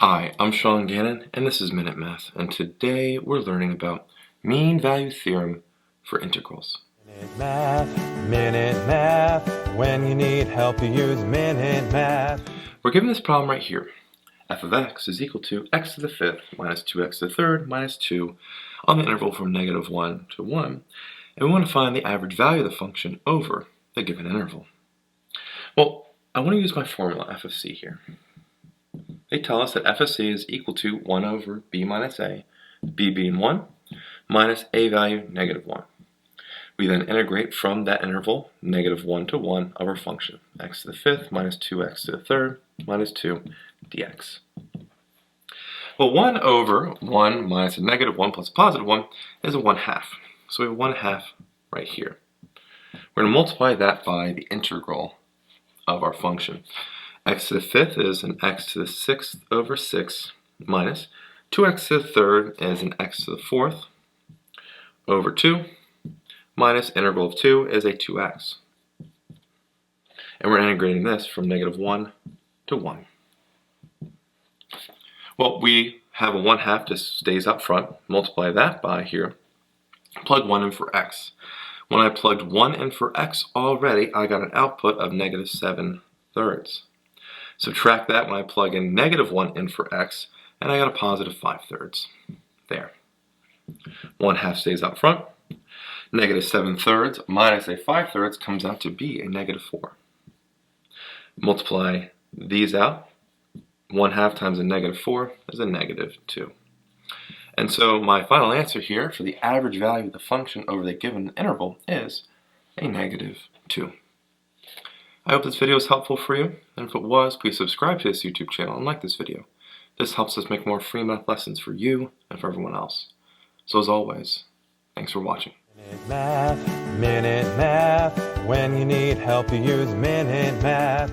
Hi, I'm Canon, and this is Minute Math, and today we're learning about mean value theorem for integrals. Minute Math, when you need help you use Minute Math. We're given this problem right here. f of x is equal to x to the fifth minus 2x to the third minus 2 on the interval from -1 to 1, and we want to find the average value of the function over the given interval. Well, I want to use my formula f of c here. They tell us that f of c is equal to 1 over b minus a, b being 1, minus a value -1. We then integrate from that interval, -1 to 1, of our function, x to the fifth minus 2x to the third minus 2 dx. Well, 1 over 1 minus a -1 plus a +1 is a 1/2. So we have 1/2 right here. We're going to multiply that by the integral of our function. X to the fifth is an x to the sixth over 6 minus 2x to the third is an x to the fourth over 2 minus integral of 2 is a 2x. And we're integrating this from -1 to 1. Well, we have a 1/2 just stays up front. Multiply that by here. Plug 1 in for x. When I plugged 1 in for x already, I got an output of -7/3. Subtract that when I plug in -1 in for x, and I got a +5/3. There. 1/2 stays up front. -7/3 minus a 5/3 comes out to be a -4. Multiply these out. 1/2 times a -4 is a -2. And so my final answer here for the average value of the function over the given interval is a -2. I hope this video was helpful for you, and if it was, please subscribe to this YouTube channel and like this video. This helps us make more free math lessons for you and for everyone else. So as always, thanks for watching. Minute Math, when you need help you use Minute Math.